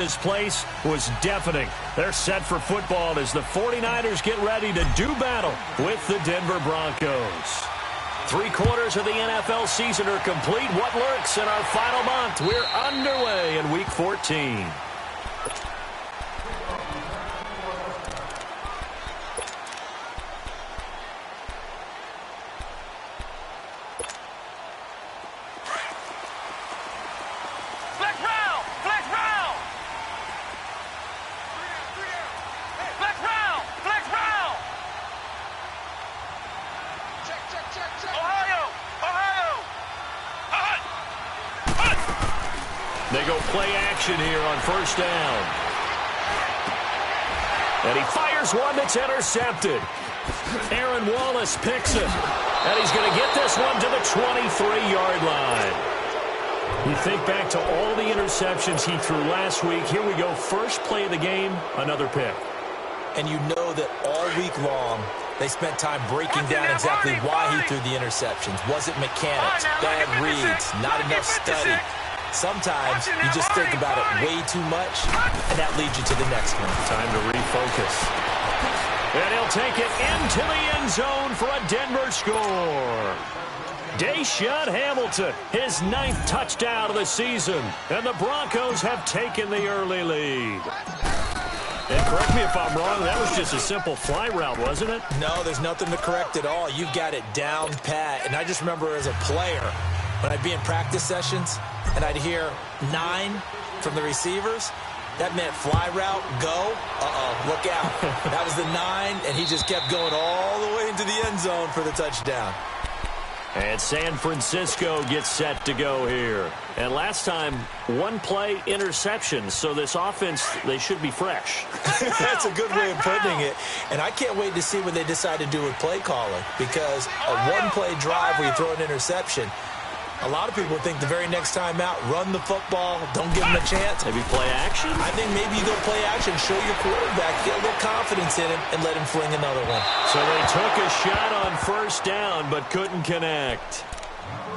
This place was deafening. They're set for football as the 49ers get ready to do battle with the Denver Broncos. 3/4 of the NFL season are complete. What lurks in our final month? We're underway in Week 14. They go play action here on first down. And he fires one that's intercepted. Aaron Wallace picks it. And he's going to get this one to the 23-yard line. You think back to all the interceptions he threw last week. Here we go. First play of the game, another pick. And you know that all week long, they spent time breaking down exactly why he threw the interceptions. Was it mechanics, bad reads, not enough study? Sometimes you just think about it way too much, and that leads you to the next one. Time to refocus. And he'll take it into the end zone for a Denver score. Deshaun Hamilton, his 9th touchdown of the season. And the Broncos have taken the early lead. And correct me if I'm wrong, that was just a simple fly route, wasn't it? No, there's nothing to correct at all. You've got it down pat. And I just remember as a player, when I'd be in practice sessions, and I'd hear 9 from the receivers, that meant fly route, go, look out. That was the 9, and he just kept going all the way into the end zone for the touchdown. And San Francisco gets set to go here. And last time, one play interception, so this offense, they should be fresh. That's a good way of putting it. And I can't wait to see what they decide to do with play calling, because a one-play drive where you throw an interception, a lot of people think the very next time out, run the football, don't give him a chance. Maybe play action? I think maybe you go play action, show your quarterback, get a little confidence in him, and let him fling another one. So they took a shot on first down, but couldn't connect.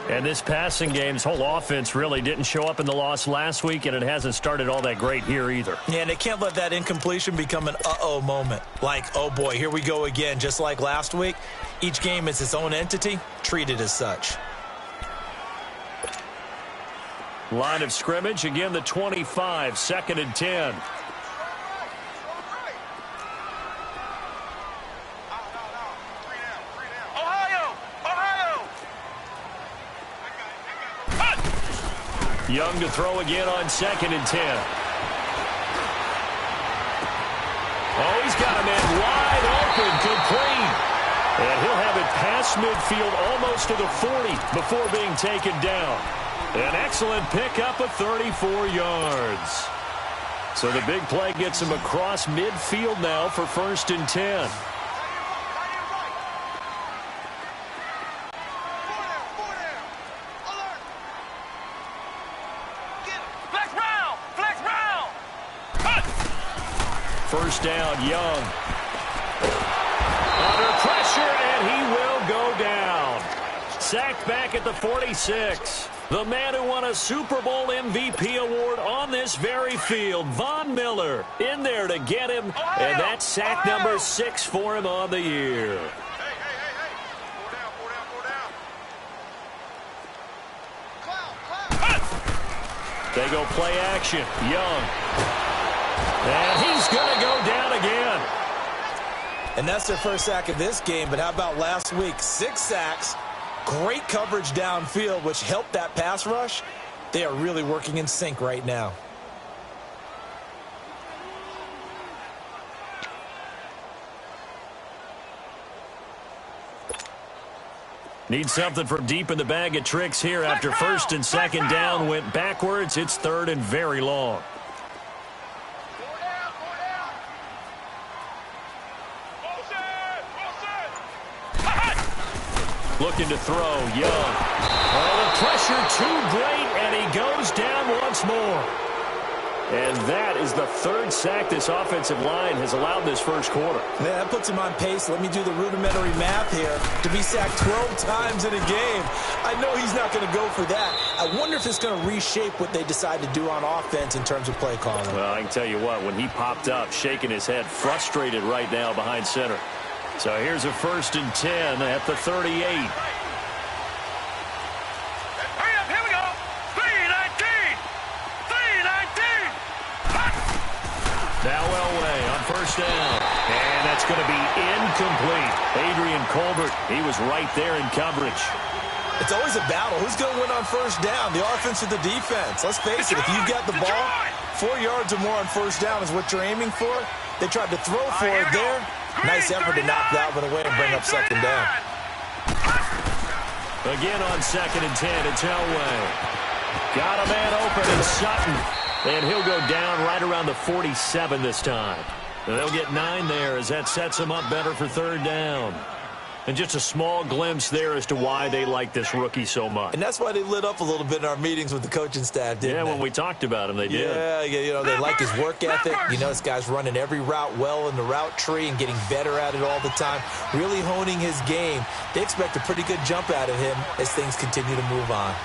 And this passing game's whole offense really didn't show up in the loss last week, and it hasn't started all that great here either. Yeah, and they can't let that incompletion become an uh-oh moment. Like, oh boy, here we go again, just like last week. Each game is its own entity, treat it as such. Line of scrimmage, again the 25, 2nd and 10. Young to throw again on 2nd and 10. Oh, he's got a man wide open, complete. And he'll have it past midfield almost to the 40 before being taken down. An excellent pickup of 34 yards. So the big play gets him across midfield now for 1st and 10. First down, Young. Under pressure, and he will go down. Sacked back at the 46. The man who won a Super Bowl MVP award on this very field, Von Miller, in there to get him, and that's sack number 6 for him on the year. They go play action. Young. And he's going to go down again. And that's their first sack of this game, but how about last week? 6 sacks. Great coverage downfield, which helped that pass rush. They are really working in sync right now. Need something from deep in the bag of tricks here after 1st and 2nd down went backwards. It's 3rd and very long. Looking to throw, Young. Oh, the pressure too great, and he goes down once more. And that is the third sack this offensive line has allowed this first quarter. Yeah, that puts him on pace. Let me do the rudimentary math here. To be sacked 12 times in a game, I know he's not going to go for that. I wonder if it's going to reshape what they decide to do on offense in terms of play calling. Well, I can tell you what, when he popped up, shaking his head, frustrated right now behind center. So here's a 1st and 10 at the 38. Now Elway on 1st down. And that's going to be incomplete. Adrian Colbert, he was right there in coverage. It's always a battle. Who's going to win on 1st down, the offense or the defense? Let's face it, if you've got the ball, 4 yards or more on 1st down is what you're aiming for. They tried to throw for it there. Nice effort to knock that one away and bring up 2nd down. Again on 2nd and 10, it's Elway. Got a man open in Sutton. And he'll go down right around the 47 this time. They'll get 9 there as that sets them up better for 3rd down. And just a small glimpse there as to why they like this rookie so much. And that's why they lit up a little bit in our meetings with the coaching staff, didn't they? Yeah, when we talked about him, they did. Yeah, you know, they like his work ethic. You know, this guy's running every route well in the route tree and getting better at it all the time, really honing his game. They expect a pretty good jump out of him as things continue to move on.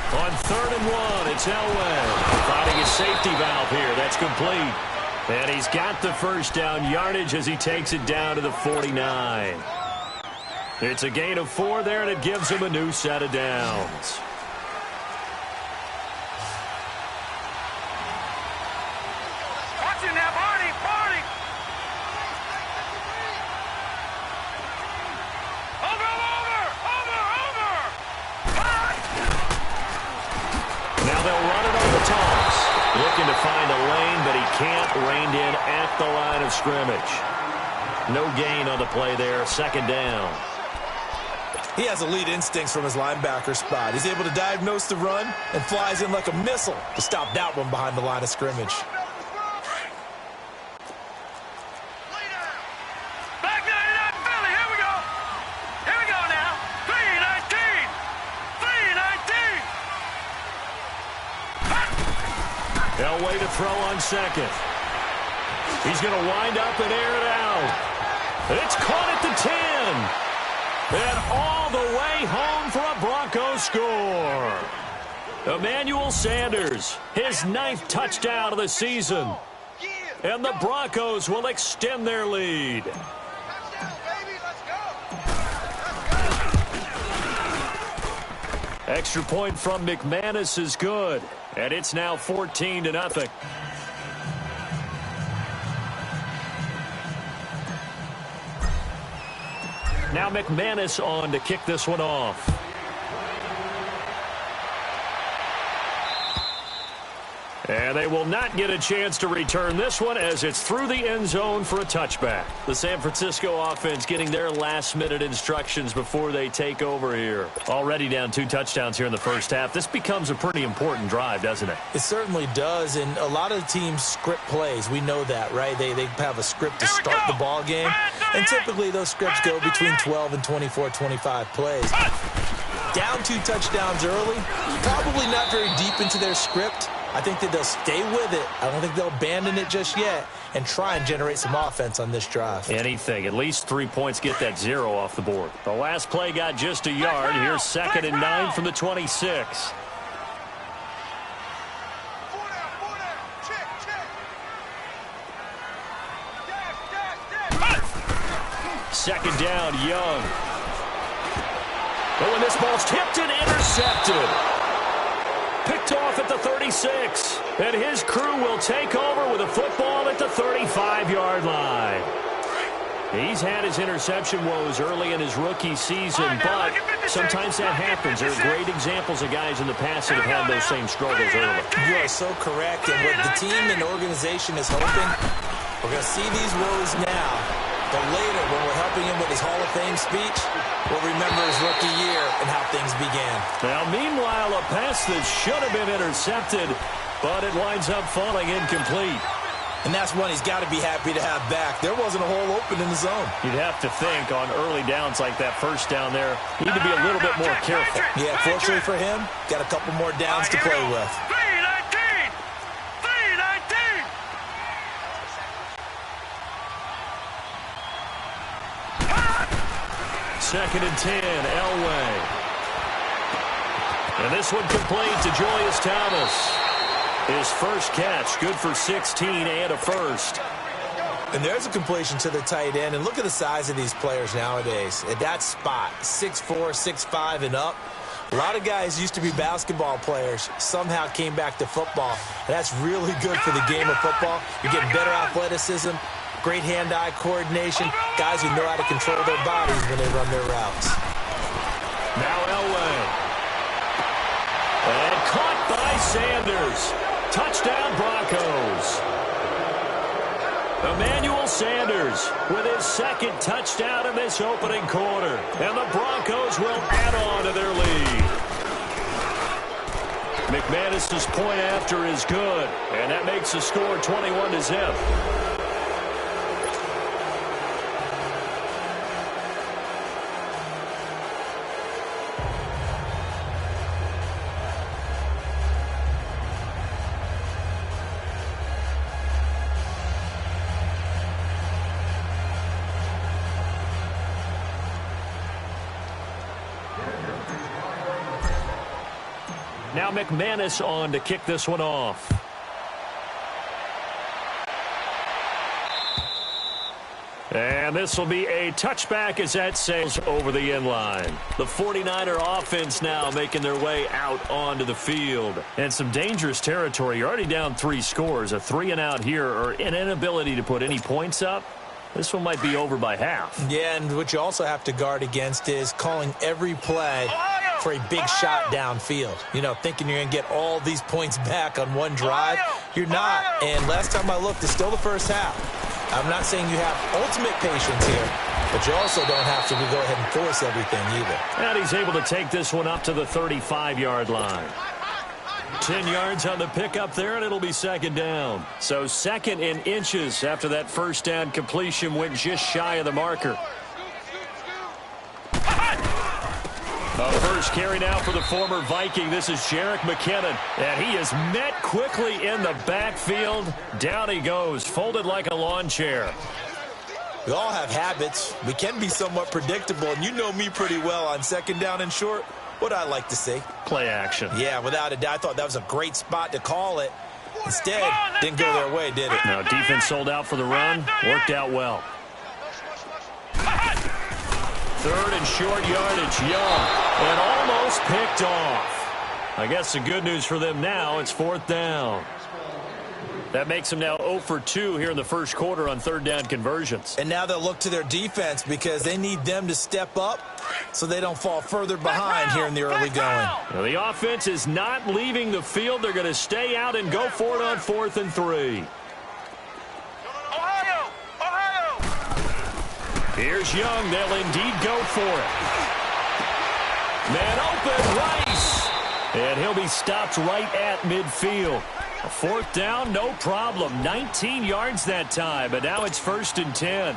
On 3rd and 1, it's Elway. Finding a safety valve here. That's complete. And he's got the 1st down yardage as he takes it down to the 49. It's a gain of 4 there, and it gives him a new set of downs. Looking to find a lane, but he can't. Reined in at the line of scrimmage. No gain on the play there. 2nd down. He has elite instincts from his linebacker spot. He's able to diagnose the run and flies in like a missile to stop that one behind the line of scrimmage. Elway to throw on 2nd. He's going to wind up and air it out. It's caught at the 10. And all the way home for a Broncos score. Emmanuel Sanders, his 9th touchdown of the season. And the Broncos will extend their lead. Extra point from McManus is good. And it's now 14-0. Now McManus on to kick this one off. And they will not get a chance to return this one as it's through the end zone for a touchback. The San Francisco offense getting their last-minute instructions before they take over here. Already down 2 touchdowns here in the first half. This becomes a pretty important drive, doesn't it? It certainly does, and a lot of teams script plays. We know that, right? They have a script to start the ball game, and typically those scripts go between 12 and 24, 25 plays. Down 2 touchdowns early, probably not very deep into their script. I think that they'll stay with it. I don't think they'll abandon it just yet and try and generate some offense on this drive. Anything. At least 3 points get that 0 off the board. The last play got just a yard. Here's 2nd and 9 from the 26. Second down, Young. But when this ball's tipped and intercepted. Picked off at the 36. And his crew will take over with a football at the 35-yard line. He's had his interception woes early in his rookie season, but sometimes that happens. There are great examples of guys in the past that have had those same struggles early. You are so correct. And what the team and organization is hoping, we're going to see these woes now. But later, when we're helping him with his Hall of Fame speech, we'll remember his rookie year and how things began. Now, meanwhile, a pass that should have been intercepted, but it winds up falling incomplete. And that's one he's got to be happy to have back. There wasn't a hole open in the zone. You'd have to think on early downs like that first down there, you need to be a little bit more careful. Yeah, fortunately for him, got a couple more downs to play with. 2nd and 10, Elway. And this one complete to Julius Thomas. His first catch, good for 16 and a first. And there's a completion to the tight end. And look at the size of these players nowadays. At that spot, 6'4", 6'5", and up. A lot of guys used to be basketball players, somehow came back to football. And that's really good for the game of football. You're getting better athleticism, great hand-eye coordination, guys who know how to control their bodies when they run their routes. Now Elway. And caught by Sanders. Touchdown Broncos. Emmanuel Sanders with his 2nd touchdown in this opening quarter. And the Broncos will add on to their lead. McManus's point after is good. And that makes the score 21-0. Now McManus on to kick this one off. And this will be a touchback as that sails over the end line. The 49er offense now making their way out onto the field. And some dangerous territory. You're already down 3 scores. A 3-and-out here or an inability to put any points up. This one might be over by half. Yeah, and what you also have to guard against is calling every play for a big shot downfield. You know, thinking you're going to get all these points back on one drive. You're not. And last time I looked, it's still the first half. I'm not saying you have ultimate patience here, but you also don't have to go ahead and force everything either. And he's able to take this one up to the 35-yard line. 10 yards on the pickup there, and it'll be 2nd down. So 2nd in inches after that first down completion went just shy of the marker. A first carry now for the former Viking. This is Jerick McKinnon, and he is met quickly in the backfield. Down he goes, folded like a lawn chair. We all have habits. We can be somewhat predictable, and you know me pretty well on 2nd down and short. What I like to see. Play action. Yeah, without a doubt. I thought that was a great spot to call it. Instead, didn't go their way, did it? Now, defense sold out for the run. Worked out well. 3rd and short yardage, Young. And almost picked off. I guess the good news for them now, it's 4th down. That makes them now 0 for 2 here in the first quarter on 3rd down conversions. And now they'll look to their defense because they need them to step up so they don't fall further behind here in the early going. Now the offense is not leaving the field. They're going to stay out and go for it on 4th and 3. Here's Young. They'll indeed go for it. Man open, Rice. And he'll be stopped right at midfield. A 4th down, no problem. 19 yards that time, but now it's 1st and 10.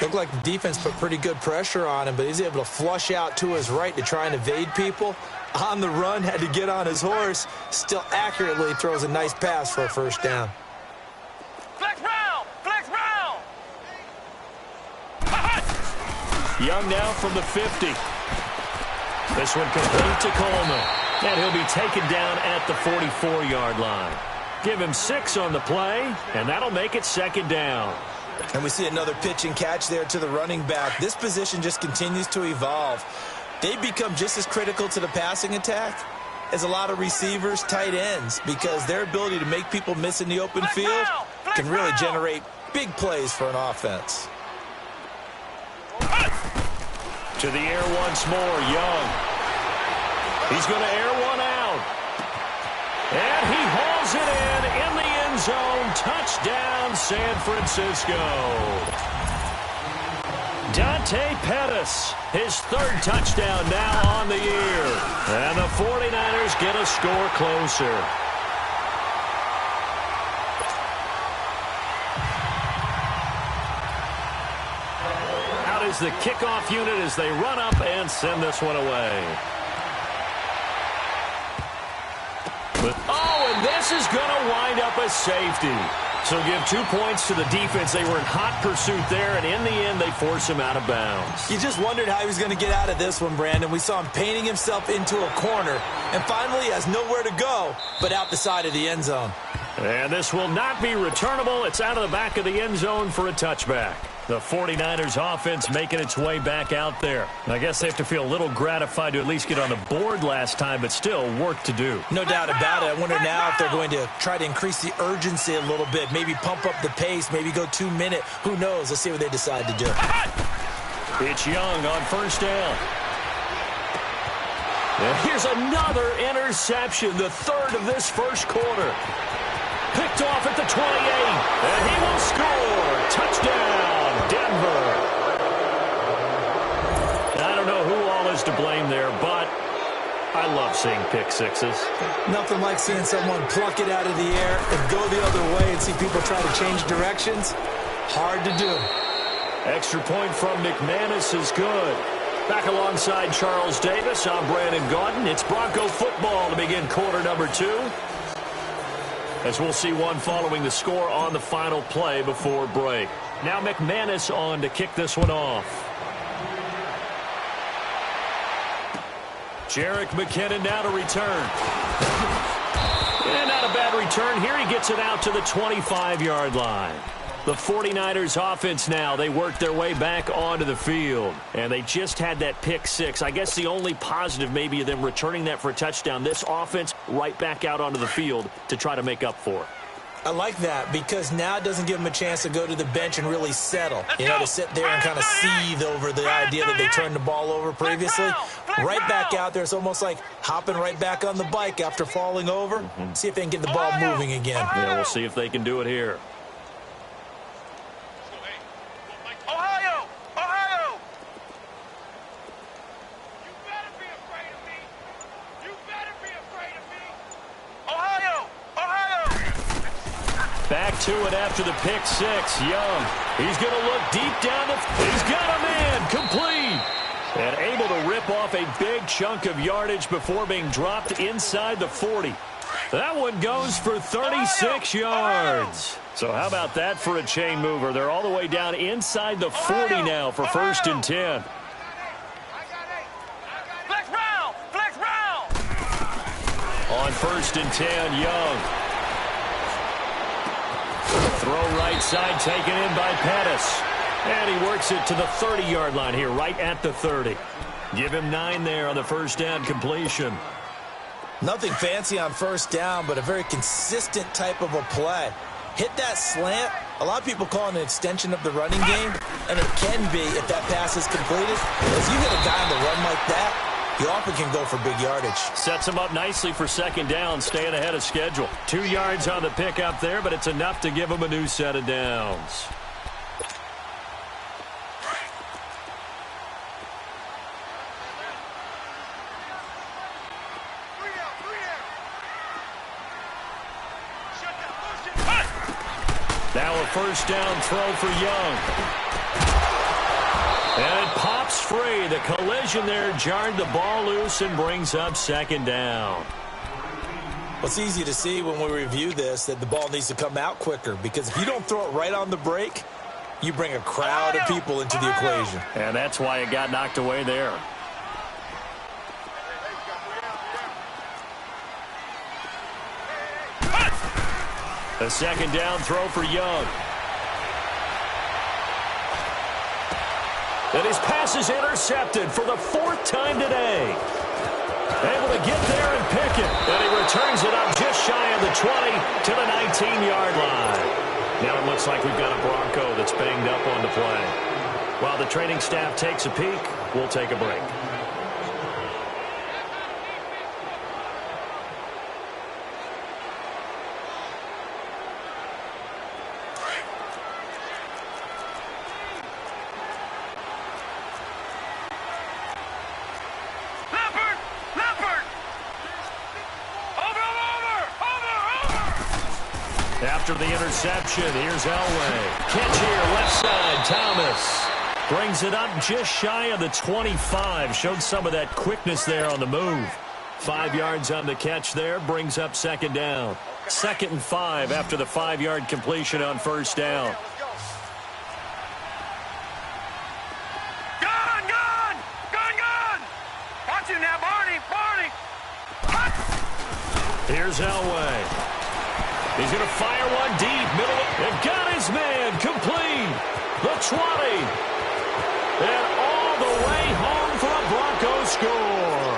Looked like the defense put pretty good pressure on him, but he's able to flush out to his right to try and evade people. On the run, had to get on his horse. Still accurately throws a nice pass for a 1st down. Flex round! Flex round! Young now from the 50. This one complete to Coleman. And he'll be taken down at the 44-yard line. Give him 6 on the play, and that'll make it 2nd down. And we see another pitch and catch there to the running back. This position just continues to evolve. They become just as critical to the passing attack as a lot of receivers, tight ends, because their ability to make people miss in the open field can really generate big plays for an offense. To the air once more, Young. He's going to air one out. And he hauls it in the end zone. Touchdown, San Francisco. Dante Pettis, his 3rd touchdown now on the year. And the 49ers get a score closer. Out is the kickoff unit as they run up and send this one away. Oh, and this is going to wind up a the safety. So give 2 points to the defense. They were in hot pursuit there, and in the end, they force him out of bounds. You just wondered how he was going to get out of this one, Brandon. We saw him painting himself into a corner, and finally he has nowhere to go but out the side of the end zone. And this will not be returnable. It's out of the back of the end zone for a touchback. The 49ers offense making its way back out there. I guess they have to feel a little gratified to at least get on the board last time, but still work to do. No doubt about it. I wonder now if they're going to try to increase the urgency a little bit, maybe pump up the pace, maybe go 2 minute. Who knows? Let's see what they decide to do. It's Young on first down. And here's another interception, the third of this first quarter. Picked off at the 28, and he will score. Touchdown, Denver. I don't know who all is to blame there, but I love seeing pick sixes. Nothing like seeing someone pluck it out of the air and go the other way and see people try to change directions. Hard to do. Extra point from McManus is good. Back alongside Charles Davis, I'm Brandon Gaudin. It's Bronco football to begin quarter number 2. As we'll see one following the score on the final play before break. Now McManus on to kick this one off. Jerick McKinnon now to return. And not a bad return here. He gets it out to the 25-yard line. The 49ers offense now, they work their way back onto the field. And they just had that pick six. I guess the only positive maybe of them returning that for a touchdown. This offense right back out onto the field to try to make up for it. I like that because now it doesn't give them a chance to go to the bench and really settle. You know, to sit there and kind of seethe over the idea that they turned the ball over previously. Right back out there. It's almost like hopping right back on the bike after falling over. See if they can get the ball moving again. Yeah, we'll see if they can do it here. Back to it after the pick six. Young, he's going to look deep down the... He's got a man complete. And able to rip off a big chunk of yardage before being dropped inside the 40. That one goes for 36 yards. So how about that for a chain mover? They're all the way down inside the 40 now for first and 10. Flex round. On first and 10, Young. Throw right side taken in by Pettis. And he works it to the 30-yard line here, right at the 30. Give him 9 there on the first down completion. Nothing fancy on first down, but a very consistent type of a play. Hit that slant. A lot of people call it an extension of the running game, and it can be if that pass is completed. If you hit a guy on the run like that, you often can go for big yardage. Sets him up nicely for second down, staying ahead of schedule. 2 yards on the pickup there, but it's enough to give him a new set of downs. Now a first down throw for Young. And it pops free. The collision there jarred the ball loose and brings up second down. Well, it's easy to see when we review this that the ball needs to come out quicker, because if you don't throw it right on the break, you bring a crowd of people into the equation. And that's why it got knocked away there. A second down throw for Young. And his pass is intercepted for the 4th time today. Able to get there and pick it. And he returns it up just shy of the 20 to the 19-yard line. Now it looks like we've got a Bronco that's banged up on the play. While the training staff takes a peek, we'll take a break. After the interception, here's Elway. Catch here, left side, Thomas. Brings it up just shy of the 25. Showed some of that quickness there on the move. 5 yards on the catch there, brings up second down. 2nd and 5 after the 5-yard completion on first down. Watch you now, Barney. Here's Elway. He's going to fire one deep. Middle. And got his man. Complete. The 20. And all the way home for a Broncos score.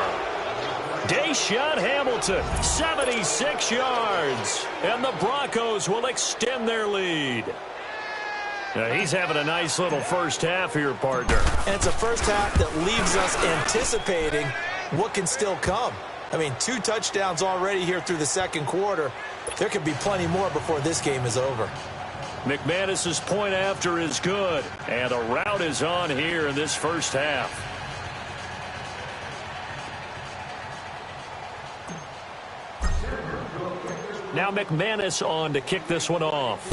Deshaun Hamilton, 76 yards. And the Broncos will extend their lead. Now, he's having a nice little first half here, partner. And it's a first half that leaves us anticipating what can still come. I mean, 2 touchdowns already here through the second quarter. There could be plenty more before this game is over. McManus's point after is good. And the route is on here in this first half. Now McManus on to kick this one off.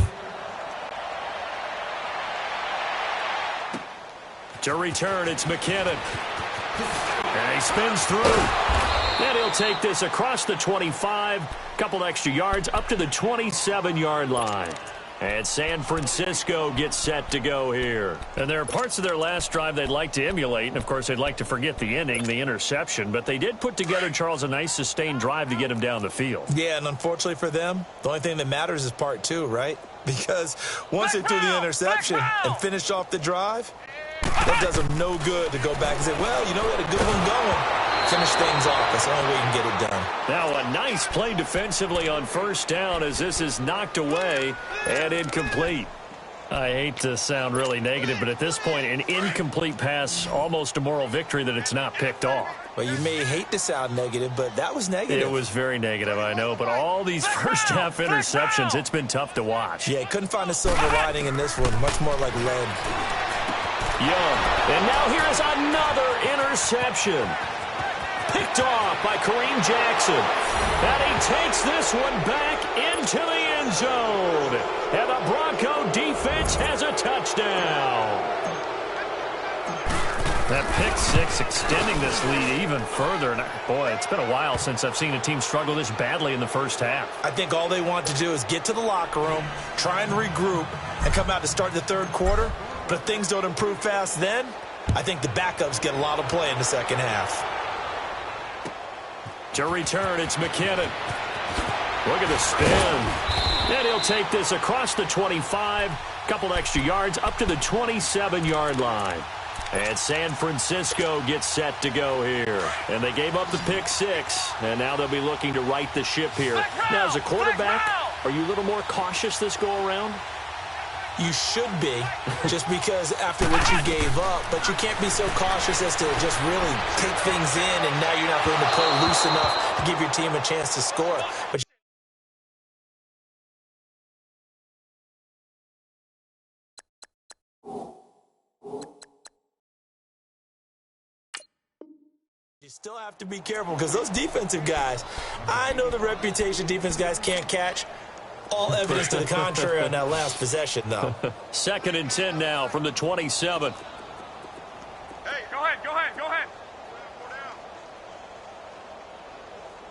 To return, it's McKinnon. And he spins through. And he'll take this across the 25. Couple extra yards up to the 27-yard line. And San Francisco gets set to go here. And there are parts of their last drive they'd like to emulate. And, of course, they'd like to forget the ending, the interception. But they did put together, Charles, a nice sustained drive to get him down the field. Yeah, and unfortunately for them, the only thing that matters is part 2, right? Because once they threw the interception and finished off the drive, that does them no good to go back and say, well, you know, we had a good one going. Finish things off. That's the only way you can get it done. Now a nice play defensively on first down as this is knocked away and incomplete. I hate to sound really negative, but at this point, an incomplete pass, almost a moral victory that it's not picked off. Well, you may hate to sound negative, but that was negative. It was very negative, I know. But all these first-half interceptions, it's been tough to watch. Yeah, couldn't find a silver lining in this one. Much more like lead. Young. And now here is another interception. Picked off by Kareem Jackson. And he takes this one back into the end zone. And the Bronco defense has a touchdown. That pick 6 extending this lead even further. And boy, it's been a while since I've seen a team struggle this badly in the first half. I think all they want to do is get to the locker room, try and regroup, and come out to start the third quarter. But if things don't improve fast then, I think the backups get a lot of play in the second half. To return, it's McKinnon. Look at the spin. And he'll take this across the 25. Couple extra yards up to the 27-yard line. And San Francisco gets set to go here. And they gave up the pick 6. And now they'll be looking to right the ship here. Now, as a quarterback, are you a little more cautious this go-around? You should be, just because after what you gave up, but you can't be so cautious as to just really take things in, and now you're not going to play loose enough to give your team a chance to score. But you still have to be careful because those defensive guys, I know the reputation defense guys can't catch. All evidence to the contrary on that last possession, though. 2nd and 10 now from the 27. Hey, go ahead.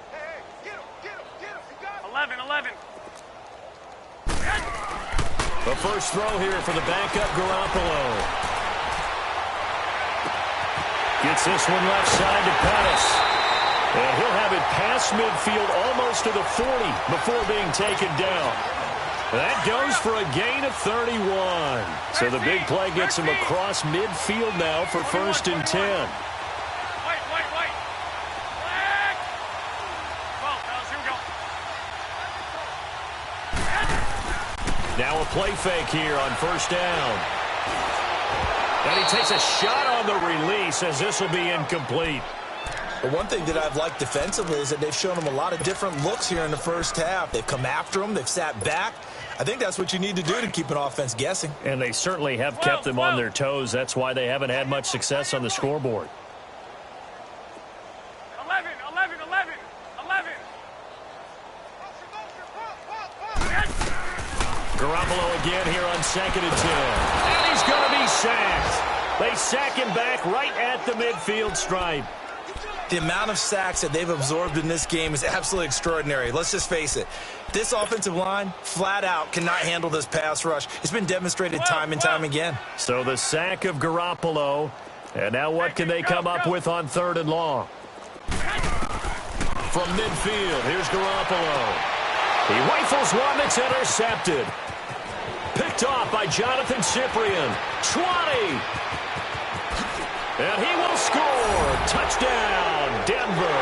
Hey, get him. You got him. 11. The first throw here for the backup Garoppolo. Gets this one left side to Pettis. And he'll have it past midfield almost to the 40 before being taken down. That goes for a gain of 31. So the big play gets him across midfield now for 1st and 10. Wait. Well, fellas, here we go. Now a play fake here on first down. And he takes a shot on the release as this will be incomplete. But one thing that I've liked defensively is that they've shown them a lot of different looks here in the first half. They've come after them. They've sat back. I think that's what you need to do to keep an offense guessing. And they certainly have kept them on their toes. That's why they haven't had much success on the scoreboard. 11. Garoppolo again here on 2nd and 10. And he's going to be sacked. They sack him back right at the midfield stripe. The amount of sacks that they've absorbed in this game is absolutely extraordinary. Let's just face it. This offensive line, flat out, cannot handle this pass rush. It's been demonstrated time and time again. So the sack of Garoppolo. And now what can they come up with on 3rd and long? From midfield, here's Garoppolo. He rifles one that's intercepted. Picked off by Jonathan Cyprien. 20. And he will score. Touchdown, Denver.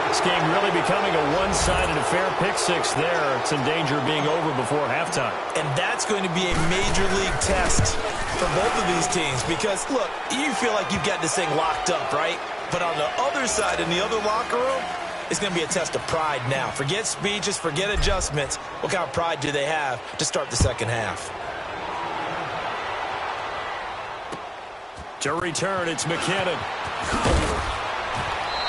This game really becoming a one-sided affair. Pick 6 there. It's in danger of being over before halftime. And that's going to be a major league test for both of these teams because, look, you feel like you've got this thing locked up, right? But on the other side, in the other locker room, it's going to be a test of pride now. Forget speeches, forget adjustments. What kind of pride do they have to start the second half? To return, it's McKinnon.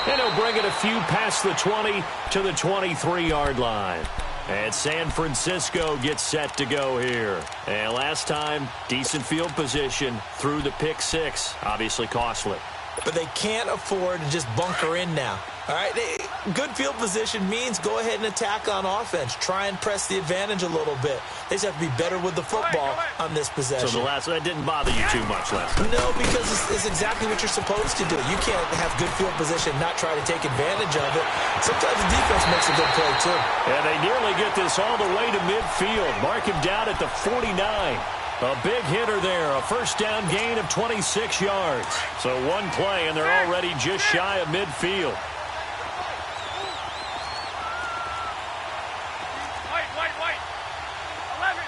And he'll bring it a few past the 20 to the 23-yard line. And San Francisco gets set to go here. And last time, decent field position through the pick 6. Obviously costly. But they can't afford to just bunker in now. All right, good field position means go ahead and attack on offense. Try and press the advantage a little bit. They just have to be better with the football on this possession. So that didn't bother you too much last time? No, because it's exactly what you're supposed to do. You can't have good field position, not try to take advantage of it. Sometimes the defense makes a good play, too. And they nearly get this all the way to midfield. Mark him down at the 49. A big hitter there, a first down gain of 26 yards. So one play, and they're already just shy of midfield. Wait. 11.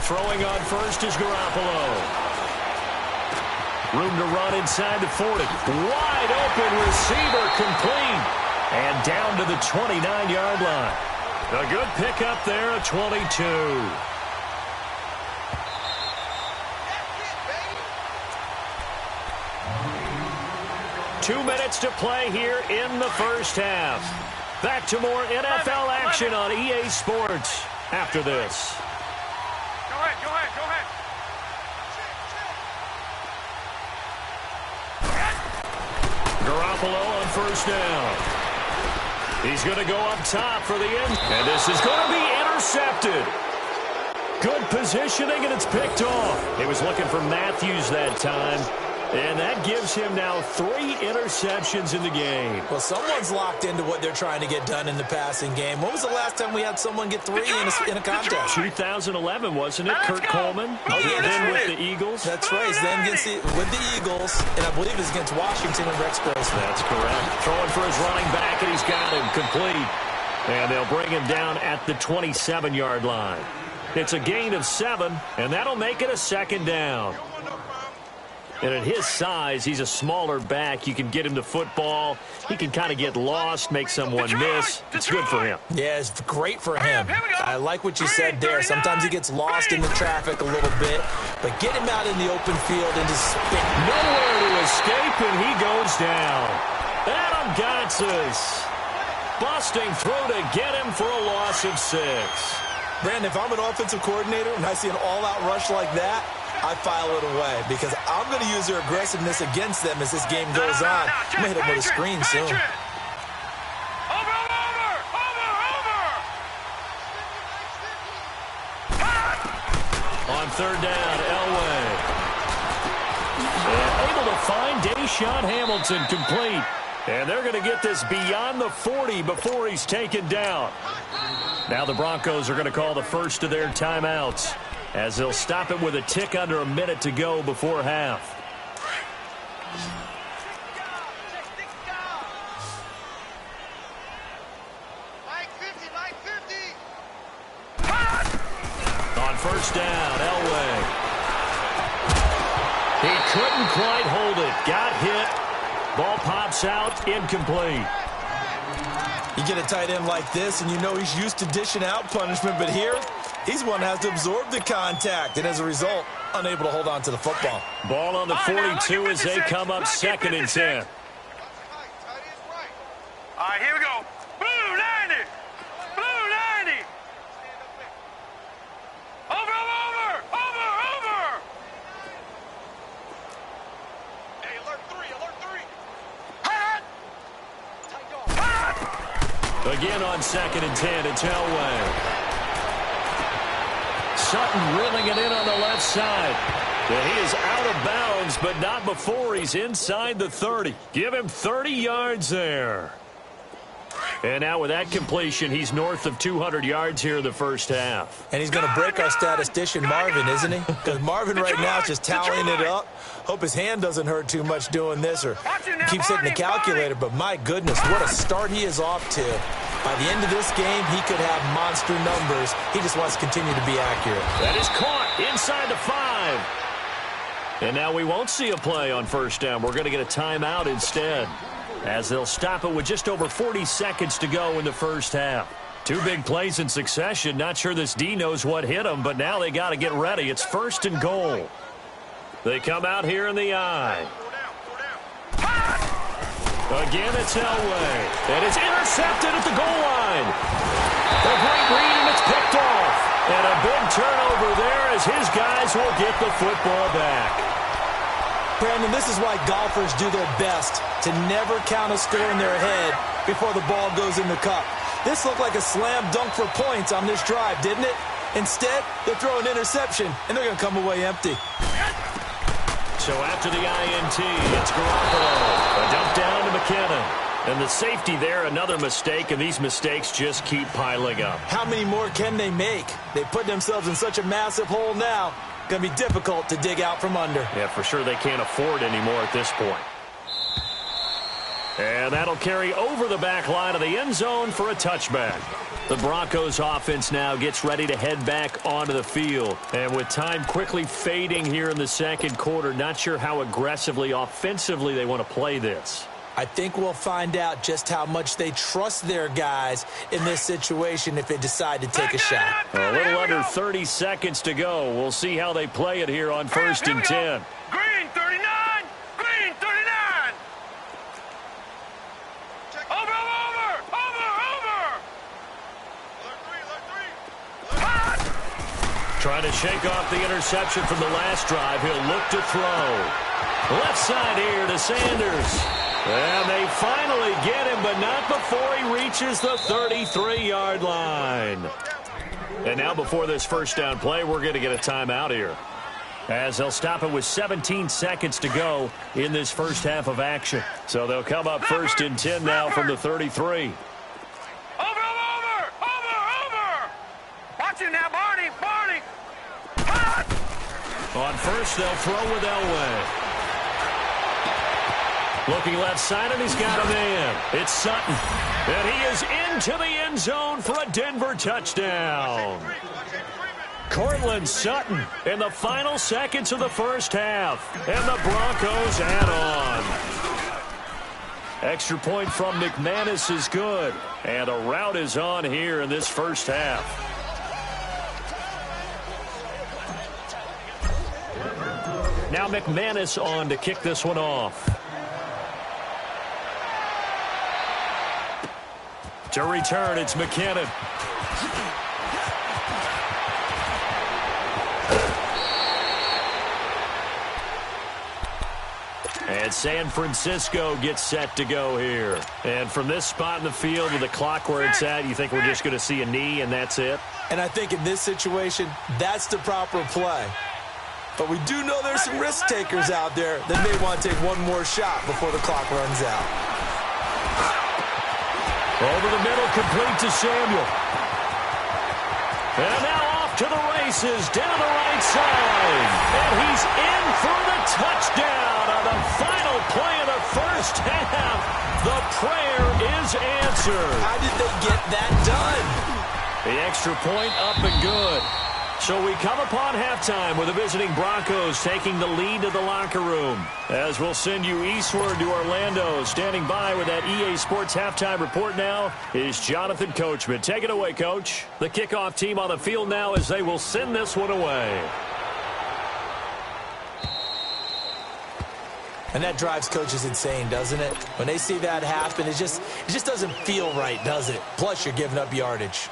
Throwing on first is Garoppolo. Room to run inside the 40. Wide open receiver complete. And down to the 29-yard line. A good pickup there at 22. Two minutes to play here in the first half. Back to more NFL action on EA Sports after this. Go ahead. Garoppolo on first down. He's going to go up top for the end. And this is going to be intercepted. Good positioning, and it's picked off. He was looking for Matthews that time. And that gives him now 3 interceptions in the game. Well, someone's locked into what they're trying to get done in the passing game. When was the last time we had someone get 3 in a contest? 2011, wasn't it? Kurt Coleman? Oh, yeah, then with right. the Eagles? That's right. Then with the Eagles, and I believe it's against Washington and Rex Grossman. That's correct. Throwing for his running back, and he's got him complete. And they'll bring him down at the 27-yard line. It's a gain of 7, and that'll make it a second down. And at his size, he's a smaller back. You can get him the football. He can kind of get lost, make someone miss. It's good for him. Yeah, it's great for him. I like what you said there. Sometimes he gets lost in the traffic a little bit, but get him out in the open field and just spin. Nowhere to escape, and he goes down. Adam Gotsis busting through to get him for a loss of 6. Brandon, if I'm an offensive coordinator and I see an all-out rush like that, I file it away because I'm going to use their aggressiveness against them as this game goes on. I'm going to hit them with a screen soon. Over! On third down, Elway. And able to find Deshaun Hamilton complete. And they're going to get this beyond the 40 before he's taken down. Now the Broncos are going to call the first of their timeouts, as they'll stop it with a tick under a minute to go before half. On first down, Elway. He couldn't quite hold it. Got hit. Ball pops out, incomplete. You get a tight end like this, and you know he's used to dishing out punishment, but here, he's one that has to absorb the contact, and as a result, unable to hold on to the football. Ball on the 42 as they come up second and 10. All right, here we go. Blue 90. Blue 90. Over. Again on 2nd and 10, it's Elway. Sutton reeling it in on the left side. And he is out of bounds, but not before he's inside the 30. Give him 30 yards there. And now with that completion, he's north of 200 yards here in the first half. And he's going to break our statistician Marvin, isn't he? Because Marvin right now is just tallying it up. Hope his hand doesn't hurt too much doing this or keeps hitting the calculator. But my goodness, what a start he is off to. By the end of this game, he could have monster numbers. He just wants to continue to be accurate. That is caught inside the 5. And now we won't see a play on first down. We're going to get a timeout instead, as they'll stop it with just over 40 seconds to go in the first half. 2 big plays in succession. Not sure this D knows what hit him, but now they got to get ready. It's 1st and goal. They come out here in the I. Again, it's Elway. And it's intercepted at the goal line. A great read, and it's picked off. And a big turnover there as his guys will get the football back. Brandon, this is why golfers do their best to never count a score in their head before the ball goes in the cup. This looked like a slam dunk for points on this drive, didn't it? Instead, they throw an interception, and they're going to come away empty. So after the INT, it's Garoppolo. A dump down to McKinnon. And the safety there, another mistake, and these mistakes just keep piling up. How many more can they make? They put themselves in such a massive hole now. Going to be difficult to dig out from under. Yeah, for sure they can't afford anymore at this point. And that'll carry over the back line of the end zone for a touchback. The Broncos offense now gets ready to head back onto the field. And with time quickly fading here in the second quarter, not sure how aggressively, offensively they want to play this. I think we'll find out just how much they trust their guys in this situation if they decide to take a shot. A little under 30 seconds to go. We'll see how they play it here on 1st and 10. Green 39! Green 39! Over! Trying to shake off the interception from the last drive. He'll look to throw. Left side here to Sanders. And they finally get him, but not before he reaches the 33-yard line. And now before this first down play, we're going to get a timeout here, as they'll stop it with 17 seconds to go in this first half of action. So they'll come up 1st and 10 now from the 33. Over! Watch it now, Barney! On first, they'll throw with Elway. Looking left side, and he's got a man. It's Sutton. And he is into the end zone for a Denver touchdown. Cortland Sutton in the final seconds of the first half. And the Broncos add on. Extra point from McManus is good. And a rout is on here in this first half. Now McManus on to kick this one off. To return, it's McKinnon. And San Francisco gets set to go here. And from this spot in the field with the clock where it's at, you think we're just going to see a knee and that's it? And I think in this situation, that's the proper play. But we do know there's some risk takers out there that may want to take one more shot before the clock runs out. Over the middle, complete to Samuel. And now off to the races, down the right side. And he's in for the touchdown on the final play of the first half. The prayer is answered. How did they get that done? The extra point up and good. So we come upon halftime with the visiting Broncos taking the lead to the locker room. As we'll send you eastward to Orlando. Standing by with that EA Sports halftime report now is Jonathan Coachman. Take it away, Coach. The kickoff team on the field now as they will send this one away. And that drives coaches insane, doesn't it? When they see that happen, it just doesn't feel right, does it? Plus, you're giving up yardage.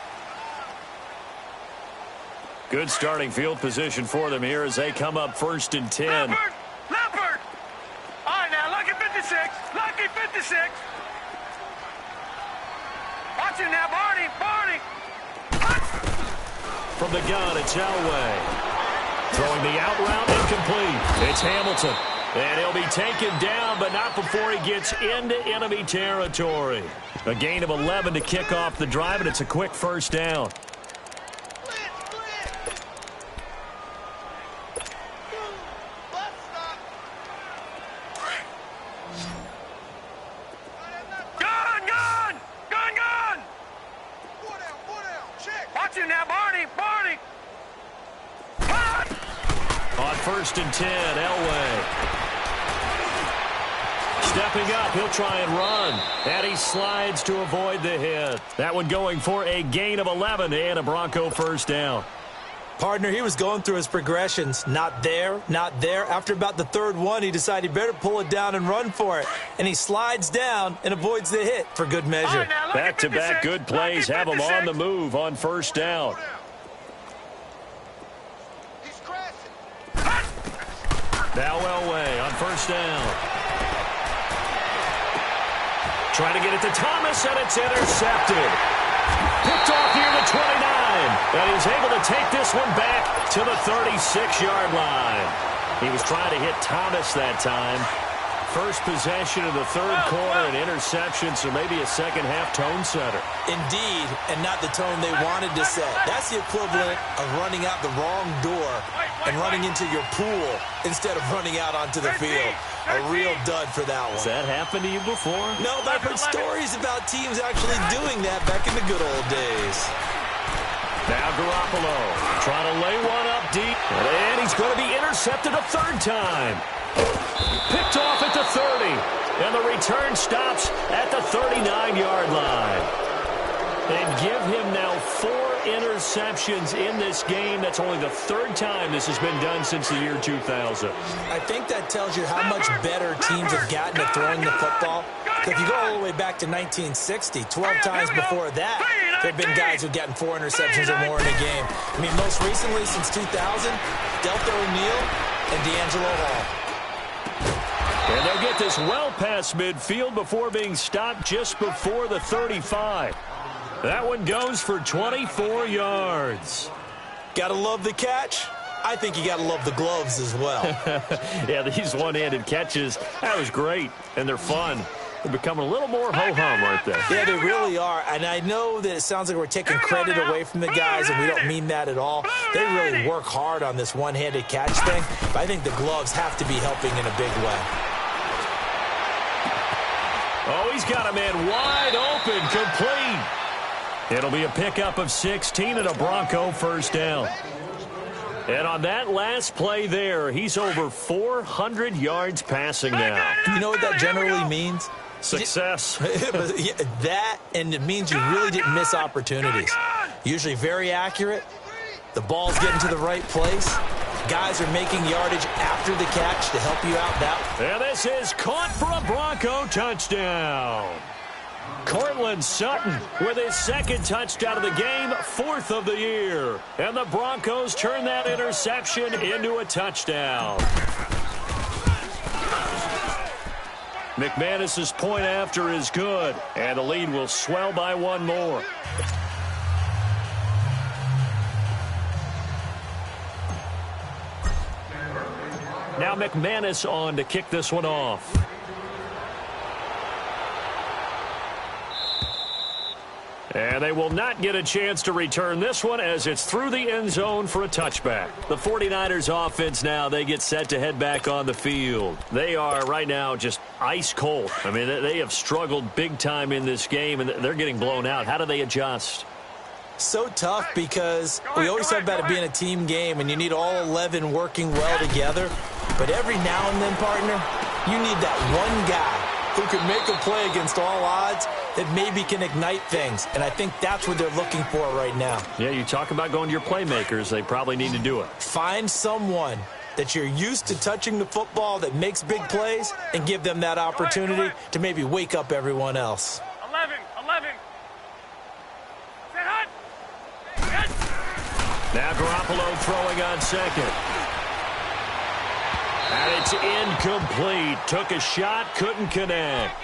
Good starting field position for them here as they come up 1st and 10. Leopard! All right, now, lucky 56. Lucky 56. Watch it From the gun, it's Elway. Throwing the out route, incomplete. It's Hamilton. And he'll be taken down, but not before he gets into enemy territory. A gain of 11 to kick off the drive, and it's a quick first down. First and 10, Elway. Stepping up, he'll try and run. And he slides to avoid the hit. That one going for a gain of 11 and a Bronco first down. Partner, he was going through his progressions. Not there, not there. After about the third one, he decided he better pull it down and run for it. And he slides down and avoids the hit for good measure. Back-to-back good plays have him on the move on first down. Now Elway on first down. Trying to get it to Thomas, and it's intercepted. Picked off near the 29. And he's able to take this one back to the 36-yard line. He was trying to hit Thomas that time. First possession of the third quarter, an interception, so maybe a second-half tone setter. Indeed, and not the tone they wanted to set. That's the equivalent of running out the wrong door and running into your pool instead of running out onto the field. A real dud for that one. Has that happened to you before? No, but I've heard stories about teams actually doing that back in the good old days. Now Garoppolo trying to lay one up deep, and he's going to be intercepted a third time. Picked off at the 30, and the return stops at the 39-yard line. And give him now 4 interceptions in this game. That's only the third time this has been done since the year 2000. I think that tells you how much better teams have gotten at throwing the football. If you go all the way back to 1960, 12 times before that, there have been guys who've gotten 4 interceptions or more in a game. I mean, most recently since 2000, Delta O'Neal and D'Angelo Hall. And they'll get this well past midfield before being stopped just before the 35. That one goes for 24 yards. Gotta love the catch. I think you gotta love the gloves as well. Yeah, these one-handed catches, that was great, and they're fun. They're becoming a little more ho-hum, aren't they? Yeah, they really are. And I know that it sounds like we're taking credit away from the guys, and we don't mean that at all. They really work hard on this one-handed catch thing, but I think the gloves have to be helping in a big way. Oh, he's got a man wide open, complete. It'll be a pickup of 16 and a Bronco first down. And on that last play there, he's over 400 yards passing now. You know what that generally means? Success. That, and it means you really didn't miss opportunities. Usually very accurate. The ball's getting to the right place. Guys are making yardage after the catch to help you out. And this is caught for a Bronco touchdown. Cortland Sutton with his second touchdown of the game, 4th of the year. And the Broncos turn that interception into a touchdown. McManus's point after is good, and the lead will swell by 1 more. Now McManus on to kick this one off. And they will not get a chance to return this one as it's through the end zone for a touchback. The 49ers offense now, they get set to head back on the field. They are right now just ice cold. I mean, they have struggled big time in this game, and they're getting blown out. How do they adjust? So tough because we always talk about it being a team game, and you need all 11 working well together. But every now and then, partner, you need that one guy who can make a play against all odds that maybe can ignite things. And I think that's what they're looking for right now. Yeah, you talk about going to your playmakers. They probably need to do it. Find someone that you're used to touching the football that makes big plays and give them that opportunity to maybe wake up everyone else. 11. Now Garoppolo throwing on second. And it's incomplete. Took a shot, couldn't connect.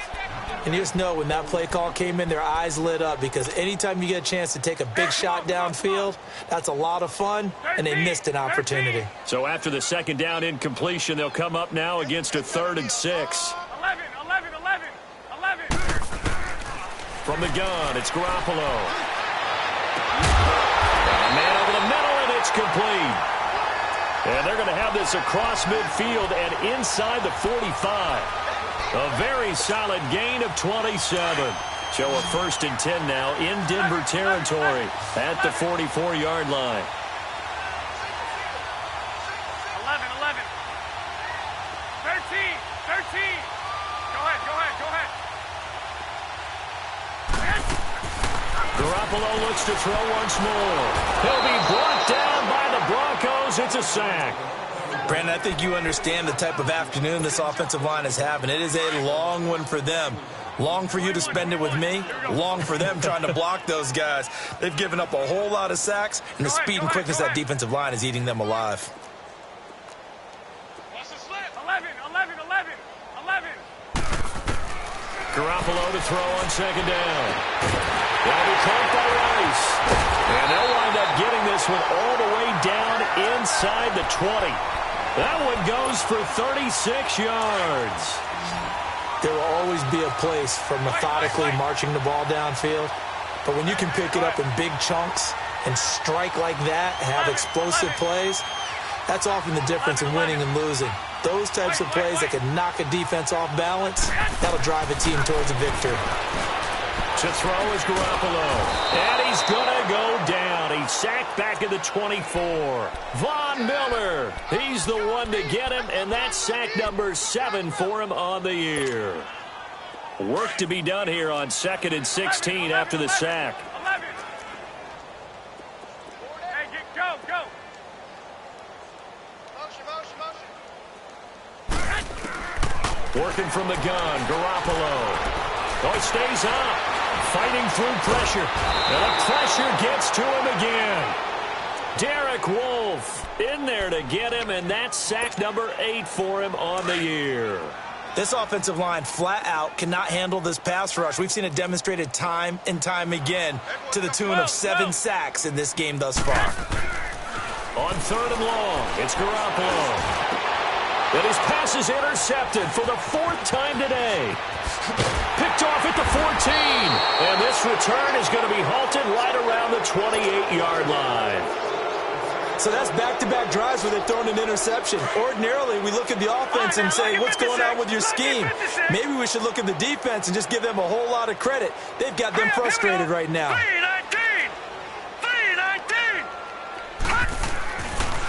And you just know when that play call came in, their eyes lit up, because anytime you get a chance to take a big shot downfield, that's a lot of fun, and they missed an opportunity. So after the second down incompletion, they'll come up now against a 3rd and 6. 11. From the gun, it's Garoppolo. And a man over the middle, and it's complete. And they're going to have this across midfield and inside the 45. A very solid gain of 27. So a 1st and 10 now in Denver territory at the 44-yard line. 11. 13. Go ahead. Garoppolo looks to throw once more. He'll be brought down by the Broncos. It's a sack. Brandon, I think you understand the type of afternoon this offensive line is having. It is a long one for them. Long for you to spend it with me. Long for them trying to block those guys. They've given up a whole lot of sacks, and the speed and quickness of that defensive line is eating them alive. 11. Garoppolo to throw on second down. That'll be caught by Rice. And they'll wind up getting this one all the way down inside the 20. That one goes for 36 yards. There will always be a place for methodically marching the ball downfield. But when you can pick it up in big chunks and strike like that, have explosive plays, that's often the difference in winning and losing. Those types of plays that can knock a defense off balance, that'll drive a team towards a victory. To throw is Garoppolo. And he's going to go down. He's sacked back at the 24. Von Miller, he's the one to get him, and that's sack number 7 for him on the year. Work to be done here on 2nd and 16 after the sack. 11. Hey, go. Motion. Working from the gun, Garoppolo. Oh, he stays up. Fighting through pressure. And the pressure gets to him again. Derek Wolfe in there to get him, and that's sack number 8 for him on the year. This offensive line flat out cannot handle this pass rush. We've seen it demonstrated time and time again to the tune of 7 sacks in this game thus far. On 3rd and long, it's Garoppolo. And his pass is intercepted for the 4th time today. Picked off at the 14. And this return is going to be halted right around the 28-yard line. So that's back-to-back drives where they've thrown an interception. Ordinarily, we look at the offense and say, what's going on with your scheme? Maybe we should look at the defense and just give them a whole lot of credit. They've got them frustrated right now. 3-19.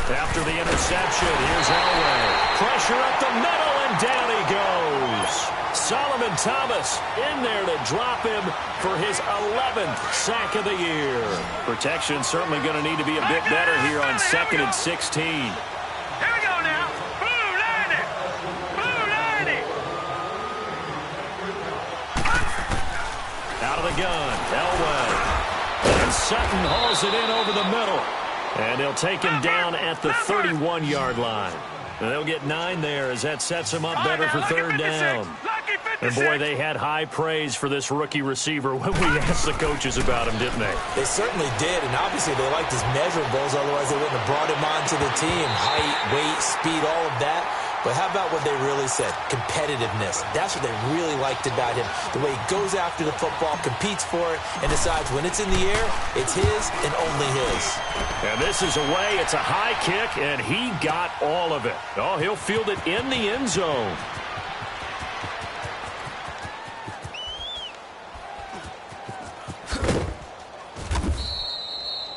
After the interception, here's Elway. Pressure up the middle, and down he goes. Solomon Thomas in there to drop him for his 11th sack of the year. Protection certainly going to need to be a bit better here on 2nd and 16. Here we go now. Blue 90. Out of the gun, Elway. And Sutton hauls it in over the middle. And he'll take him down at the 31-yard line. And they'll get 9 there as that sets him up better for 3rd down. And, boy, they had high praise for this rookie receiver when we asked the coaches about him, didn't they? They certainly did, and obviously they liked his measurables. Otherwise, they wouldn't have brought him onto the team. Height, weight, speed, all of that. But how about what they really said? Competitiveness. That's what they really liked about him. The way he goes after the football, competes for it, and decides when it's in the air, it's his and only his. And this is away. It's a high kick, and he got all of it. Oh, he'll field it in the end zone.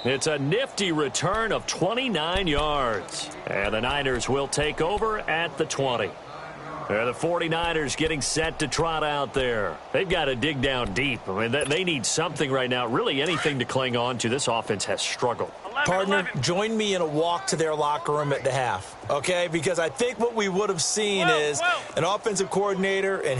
It's a nifty return of 29 yards. And the Niners will take over at the 20. The 49ers getting set to trot out there. They've got to dig down deep. I mean, they need something right now, really anything to cling on to. This offense has struggled. Partner, join me in a walk to their locker room at the half, okay? Because I think what we would have seen is an offensive coordinator and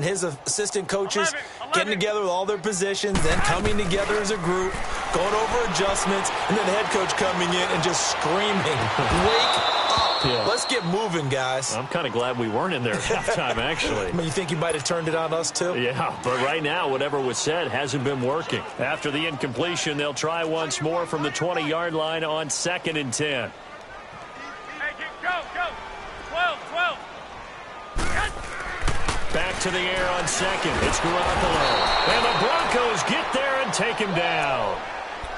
his assistant coaches getting together with all their positions, then coming together as a group, going over adjustments, and then the head coach coming in and just screaming, wake up. Yeah. Let's get moving, guys. I'm kind of glad we weren't in there at halftime, actually. I mean, you think you might have turned it on us, too? Yeah, but right now, whatever was said hasn't been working. After the incompletion, they'll try once more from the 20-yard line on 2nd and 10. Hey, go. 12. Back to the air on 2nd. It's Garoppolo. And the Broncos get there and take him down.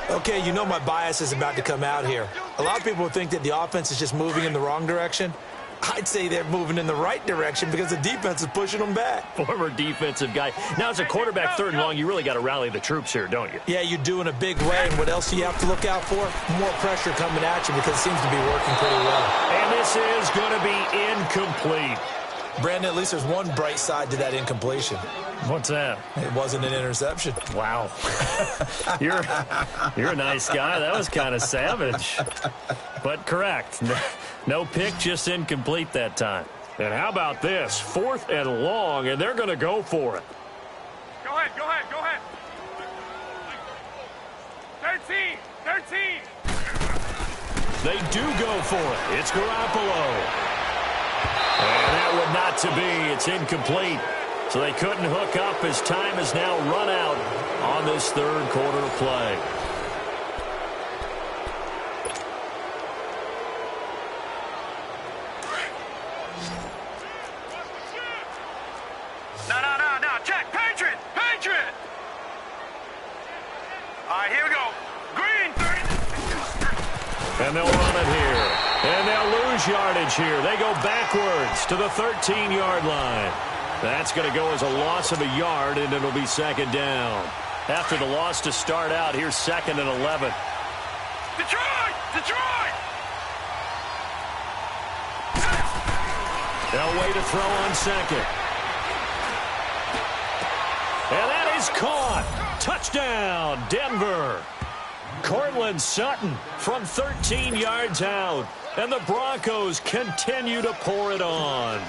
Okay, you know my bias is about to come out here. A lot of people think that the offense is just moving in the wrong direction. I'd say they're moving in the right direction because the defense is pushing them back. Former defensive guy. Now, as a quarterback, 3rd and long, you really got to rally the troops here, don't you? Yeah, you do in a big way. And what else do you have to look out for? More pressure coming at you because it seems to be working pretty well. And this is going to be incomplete. Brandon, at least there's one bright side to that incompletion. What's that? It wasn't an interception. Wow. You're a nice guy. That was kind of savage. But correct. No pick, just incomplete that time. And how about this? 4th and long, and they're going to go for it. Go ahead. 13. They do go for it. It's Garoppolo. And that would not to be. It's incomplete. So they couldn't hook up as time has now run out on this 3rd quarter play. No. Check. Patriot. All right, here we go. Green. 30. And they'll run it here. And they'll lose yardage here. They go backwards to the 13-yard line. That's going to go as a loss of a yard, and it'll be 2nd down. After the loss to start out, here's 2nd and 11. Detroit. They'll wait to throw on 2nd. And that is caught. Touchdown, Denver. Cortland Sutton from 13 yards out. And the Broncos continue to pour it on.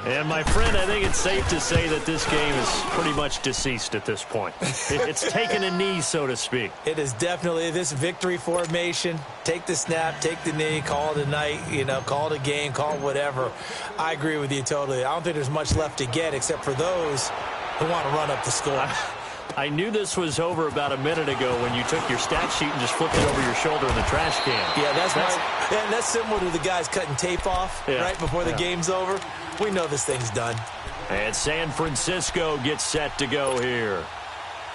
And, my friend, I think it's safe to say that this game is pretty much deceased at this point. It's taken a knee, so to speak. It is definitely this victory formation. Take the snap, take the knee, call it a night, call it a game, call it whatever. I agree with you totally. I don't think there's much left to get except for those who want to run up the score. I knew this was over about a minute ago when you took your stat sheet and just flipped it over your shoulder in the trash can. Yeah, that's similar to the guys cutting tape off right before the game's over. We know this thing's done. And San Francisco gets set to go here.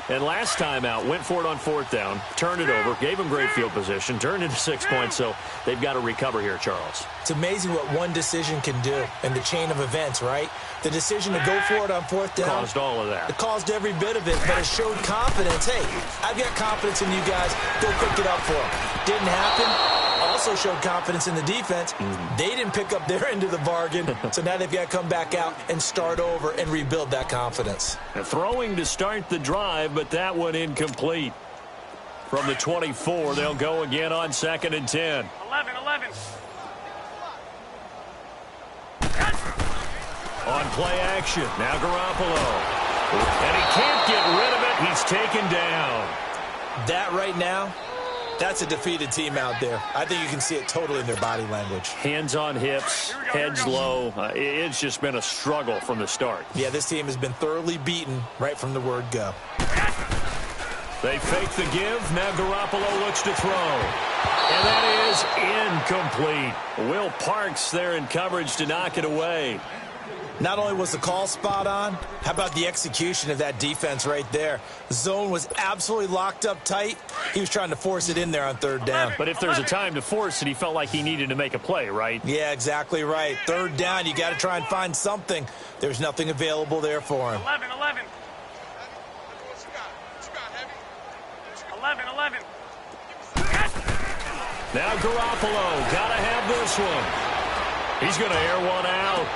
And last time out, went for it on 4th down, turned it over, gave them great field position, turned into 6 points, so they've got to recover here, Charles. It's amazing what one decision can do in the chain of events, right? The decision to go for it on 4th down. Caused all of that. It caused every bit of it, but it showed confidence. Hey, I've got confidence in you guys. Go pick it up for them. Didn't happen. Also showed confidence in the defense. They didn't pick up their end of the bargain, so now they've got to come back out and start over and rebuild that confidence. Throwing to start the drive, but that one incomplete. From the 24, they'll go again on 2nd and 10. 11. On play action, now Garoppolo. And he can't get rid of it. He's taken down. That right now, that's a defeated team out there. I think you can see it totally in their body language. Hands on hips, heads low. It's just been a struggle from the start. Yeah, this team has been thoroughly beaten right from the word go. They fake the give. Now Garoppolo looks to throw. And that is incomplete. Will Parks there in coverage to knock it away. Not only was the call spot on, how about the execution of that defense right there? The zone was absolutely locked up tight. He was trying to force it in there on 3rd down. But if there's a time to force it, he felt like he needed to make a play, right? Yeah, exactly right. 3rd down, you got to try and find something. There's nothing available there for him. 11. 11. Now Garoppolo, got to have this one. He's going to air one out.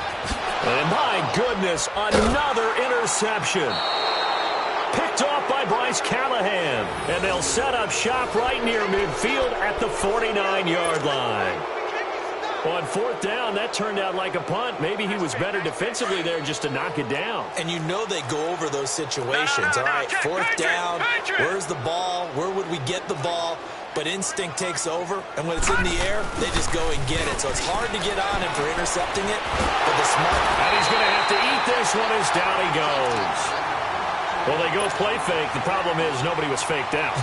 And my goodness, another interception. Picked off by Bryce Callahan. And they'll set up shop right near midfield at the 49-yard line. On 4th down, that turned out like a punt. Maybe he was better defensively there just to knock it down. And you know they go over those situations. All right, 4th down, where's the ball? Where would we get the ball? but instinct takes over, and when it's in the air, they just go and get it. So it's hard to get on him for intercepting it, but the smart... And he's going to have to eat this one as down he goes. Well, they go play fake. The problem is nobody was faked out.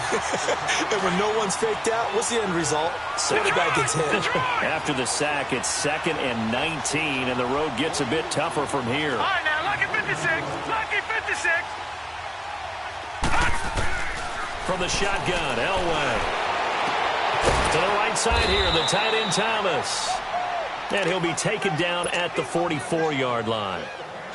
And when no one's faked out, what's the end result? Quarterback gets hit. After the sack, it's 2nd and 19, and the road gets a bit tougher from here. All right, now, lucky 56. Lucky 56. From the shotgun, Elway. To the right side here, the tight end Thomas. And he'll be taken down at the 44-yard line.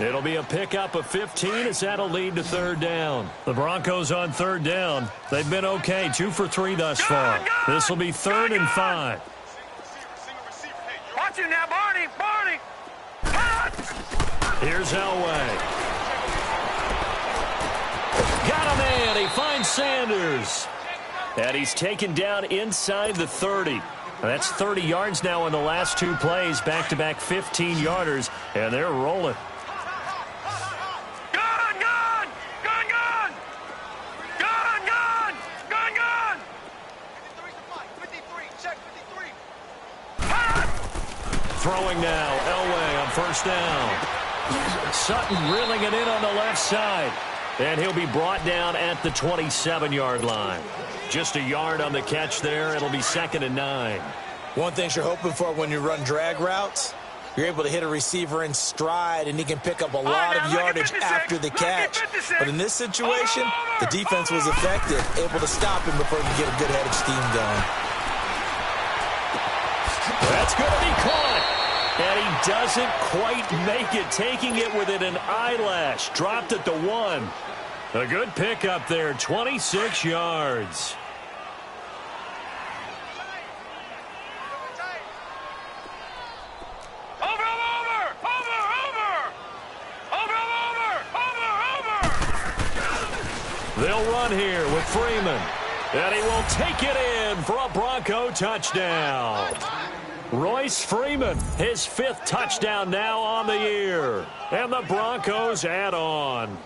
It'll be a pickup of 15 as that'll lead to 3rd down. The Broncos on 3rd down. They've been okay, 2 for 3 thus far. This will be 3rd and 5. Watch him now, Barney. Barney. Here's Elway. Got him in. He finds Sanders. And he's taken down inside the 30. That's 30 yards now in the last 2 plays. Back-to-back 15-yarders. And they're rolling. Throwing now, Elway on 1st down. Sutton reeling it in on the left side. And he'll be brought down at the 27-yard line. Just a yard on the catch there. It'll be 2nd and 9. One thing you're hoping for when you run drag routes, you're able to hit a receiver in stride, and he can pick up a lot of yardage after the catch. But in this situation, the defense was effective, able to stop him before he could get a good head of steam going. That's going to be caught. And he doesn't quite make it, taking it within an eyelash. Dropped at the 1. A good pickup there, 26 yards. They'll run here with Freeman. And he will take it in for a Bronco touchdown. Royce Freeman, his 5th touchdown now on the year. And the Broncos add on.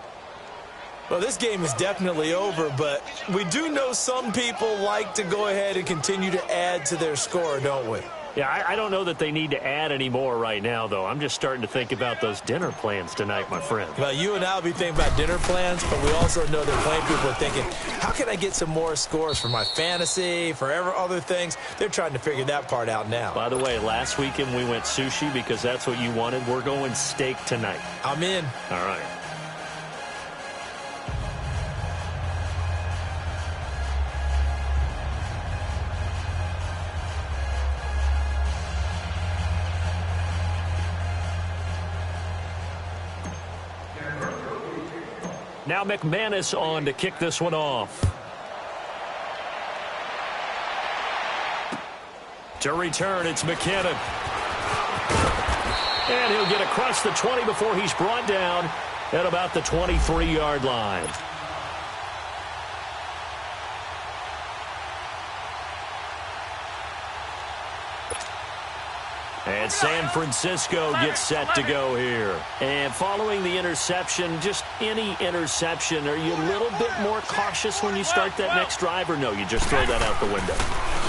Well, this game is definitely over, but we do know some people like to go ahead and continue to add to their score, don't we? Yeah, I don't know that they need to add any more right now, though. I'm just starting to think about those dinner plans tonight, my friend. Well, you and I will be thinking about dinner plans, but we also know that playing people are thinking, how can I get some more scores for my fantasy, for other things? They're trying to figure that part out now. By the way, last weekend we went sushi because that's what you wanted. We're going steak tonight. I'm in. All right. Now McManus on to kick this one off. To return, it's McKinnon. And he'll get across the 20 before he's brought down at about the 23-yard line. And San Francisco gets set to go here. And following the interception, just any interception, are you a little bit more cautious when you start that next drive, or no, you just throw that out the window?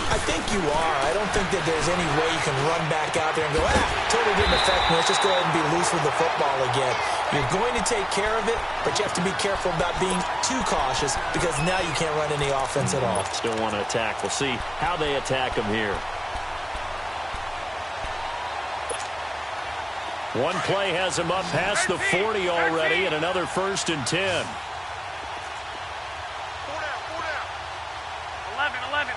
I think you are. I don't think that there's any way you can run back out there and go, totally didn't affect me. Let's just go ahead and be loose with the football again. You're going to take care of it, but you have to be careful about being too cautious because now you can't run any offense at all. Still want to attack. We'll see how they attack him here. One play has him up past the 40 already, and another 1st and 10. 11. 11.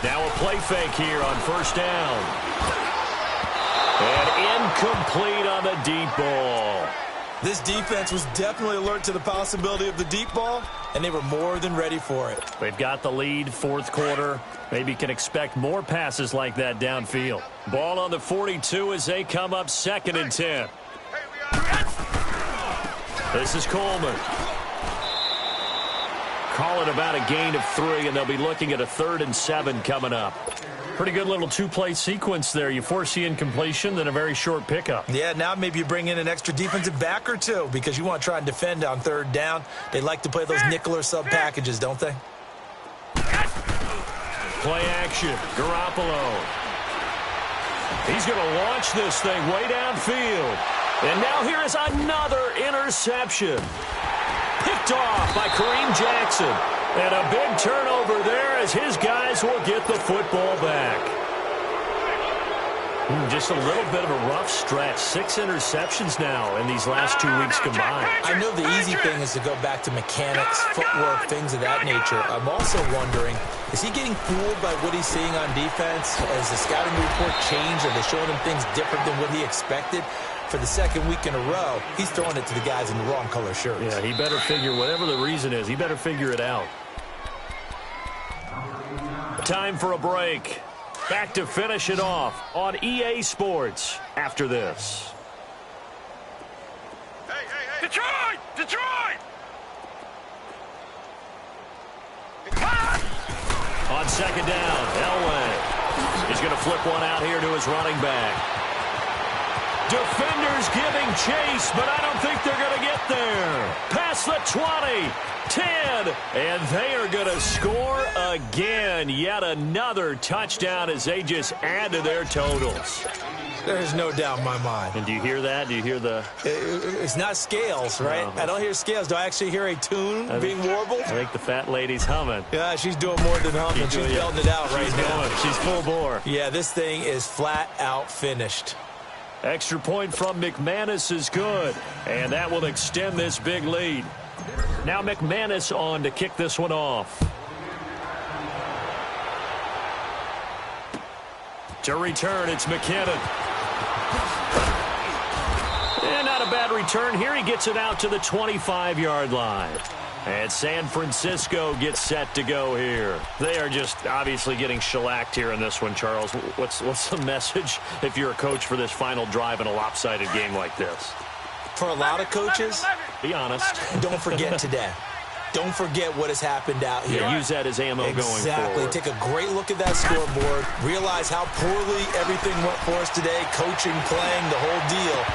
Now a play fake here on 1st down. And incomplete on the deep ball. This defense was definitely alert to the possibility of the deep ball, and they were more than ready for it. They've got the lead, 4th quarter. Maybe can expect more passes like that downfield. Ball on the 42 as they come up 2nd and 10. This is Coleman. Call it about a gain of 3, and they'll be looking at a 3rd and 7 coming up. Pretty good little 2-play sequence there. You force the incompletion, then a very short pickup. Yeah, now maybe you bring in an extra defensive back or two because you want to try and defend on 3rd down. They like to play those nickel or sub packages, don't they? play action. Garoppolo. He's going to launch this thing way downfield. And now here is another interception. Picked off by Kareem Jackson. And a big turnover there as his guys will get the football back. Just a little bit of a rough stretch. 6 interceptions now in these last 2 weeks combined. I know the easy thing is to go back to mechanics, footwork, things of that nature. I'm also wondering, is he getting fooled by what he's seeing on defense? Has the scouting report changed? Are they showing him things different than what he expected? For the second week in a row, he's throwing it to the guys in the wrong color shirts. Yeah, he better figure, whatever the reason is, he better figure it out. Time for a break. Back to finish it off on EA Sports after this. Hey. Detroit! Detroit! On second down, Elway. He's going to flip one out here to his running back. Defenders giving chase, but I don't think they're going to get there. Past the 20, 10, and they are going to score again. Yet another touchdown as they just add to their totals. There's no doubt in my mind. And do you hear that? Do you hear the... It's not scales, right? No. I don't hear scales. Do I actually hear a tune being warbled? I think the fat lady's humming. Yeah, she's doing more than humming. She's belting it out right now. She's full bore. Yeah, this thing is flat out finished. Extra point from McManus is good, and that will extend this big lead. Now McManus on to kick this one off. To return, it's McKinnon. And not a bad return here. He gets it out to the 25-yard line. And San Francisco gets set to go here. They are just obviously getting shellacked here in this one, Charles. What's the message if you're a coach for this final drive in a lopsided game like this? For a lot of coaches, be honest. Don't forget today. Don't forget what has happened out here. Yeah, use that as ammo going forward. Exactly. Take a great look at that scoreboard. Realize how poorly everything went for us today. Coaching, playing, the whole deal.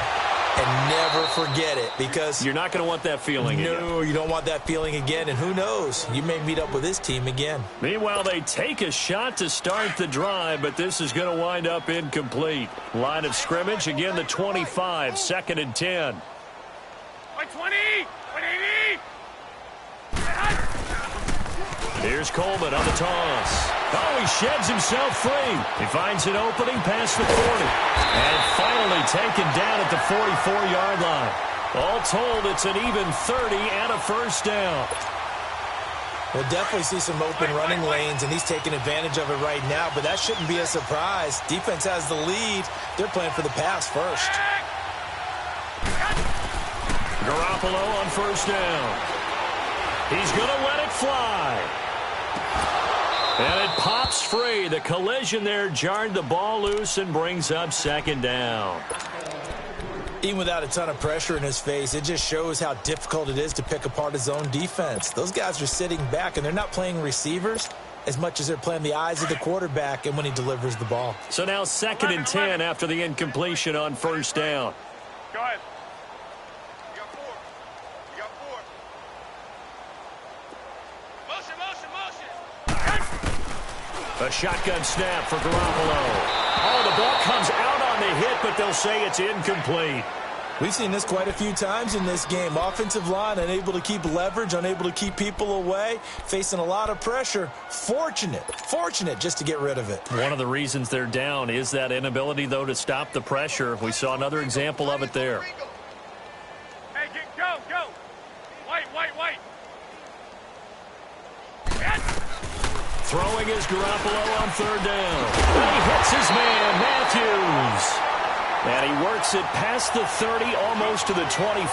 And never forget it, because you're not going to want that feeling again. No, you don't want that feeling again. And who knows? You may meet up with this team again. Meanwhile, they take a shot to start the drive, but this is going to wind up incomplete. Line of scrimmage, again, the 25, 2nd and 10. 120! 180! Here's Coleman on the toss. Oh, he sheds himself free. He finds an opening past the 40. And finally taken down at the 44-yard line. All told, it's an even 30 and a first down. We'll definitely see some open running lanes, and he's taking advantage of it right now, but that shouldn't be a surprise. Defense has the lead. They're playing for the pass first. Garoppolo on first down. He's going to let it fly. And it pops free. The collision there jarred the ball loose and brings up second down. Even without a ton of pressure in his face, it just shows how difficult it is to pick apart his own defense. Those guys are sitting back, and they're not playing receivers as much as they're playing the eyes of the quarterback and when he delivers the ball. So now 2nd and 10 after the incompletion on first down. Go ahead. A shotgun snap for Garoppolo. Oh, the ball comes out on the hit, but they'll say it's incomplete. We've seen this quite a few times in this game. Offensive line unable to keep leverage, unable to keep people away, facing a lot of pressure. Fortunate just to get rid of it. One of the reasons they're down is that inability, though, to stop the pressure. We saw another example of it there. Hey, go. Wait. Throwing is Garoppolo on third down. And he hits his man, Matthews. And he works it past the 30, almost to the 25.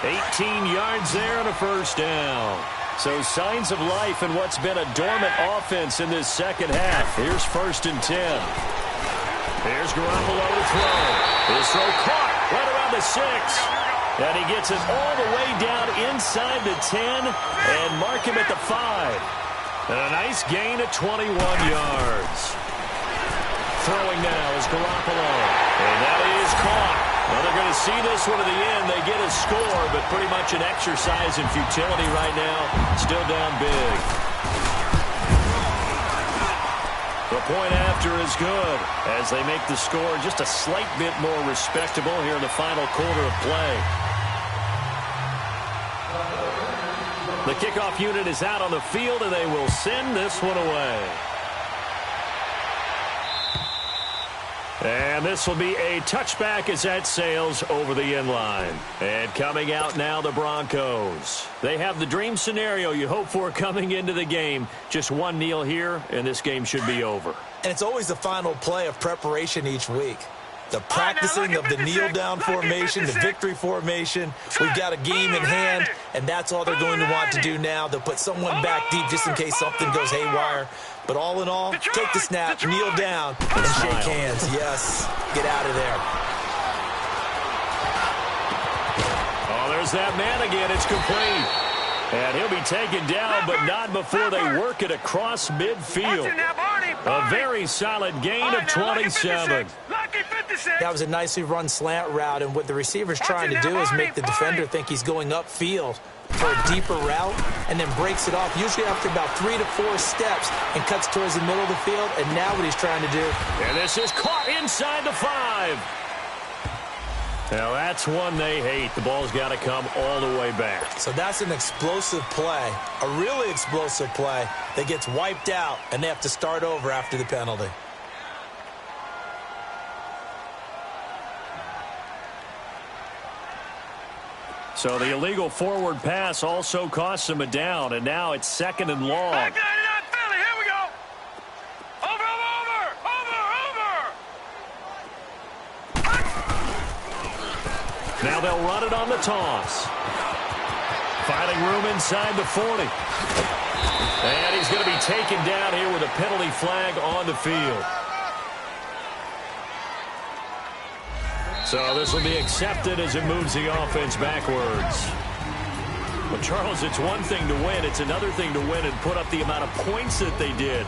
18 yards there and a first down. So signs of life in what's been a dormant offense in this second half. Here's 1st and 10. Here's Garoppolo to throw. His throw caught right around the 6. And he gets it all the way down inside the 10 and mark him at the 5. And a nice gain of 21 yards. Throwing now is Garoppolo. And that is caught. Well, they're going to see this one to the end. They get a score, but pretty much an exercise in futility right now. Still down big. The point after is good as they make the score just a slight bit more respectable here in the final quarter of play. The kickoff unit is out on the field, and they will send this one away. And this will be a touchback as that sails over the end line. And coming out now, the Broncos. They have the dream scenario you hope for coming into the game. Just one kneel here, and this game should be over. And it's always the final play of preparation each week. The practicing of the kneel-down formation, the victory formation. We've got a game in hand, and that's all they're going to want to do now. They'll put someone back deep just in case something goes haywire. But all in all, take the snap, kneel down, and shake hands. Yes, get out of there. Oh, there's that man again. It's complete. And he'll be taken down, but not before they work it across midfield. A very solid gain of 27. That was a nicely run slant route, and what the receiver's trying to do is make the defender think he's going upfield for a deeper route, and then breaks it off, usually after about 3 to 4 steps, and cuts towards the middle of the field, and now what he's trying to do. And this is caught inside the 5. Now, that's one they hate. The ball's got to come all the way back. So that's an explosive play, a really explosive play that gets wiped out, and they have to start over after the penalty. So the illegal forward pass also costs them a down, and now it's 2nd and long. Back line it up, Philly. Here we go. Over. Now they'll run it on the toss. Finding room inside the 40. And he's going to be taken down here with a penalty flag on the field. So this will be accepted as it moves the offense backwards. Well, Charles, it's one thing to win. It's another thing to win and put up the amount of points that they did.